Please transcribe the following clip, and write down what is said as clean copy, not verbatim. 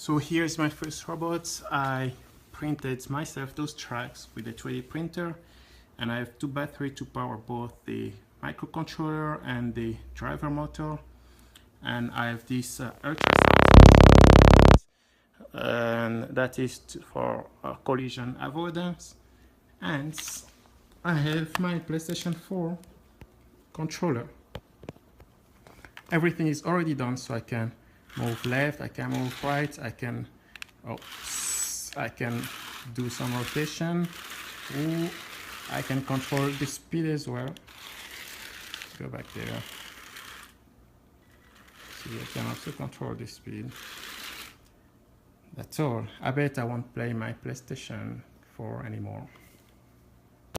So here's my first robot. I printed myself those tracks with a 3D printer, and I have two batteries to power both the microcontroller and the driver motor. And I have this ultrasound, and that is for collision avoidance. And I have my PlayStation 4 controller. Everything is already done, so I can move left, I can move right, I can do some rotation. Ooh, I can control the speed as well. Let's go back there. See, I can also control the speed. That's all. I bet I won't play my PlayStation 4 anymore.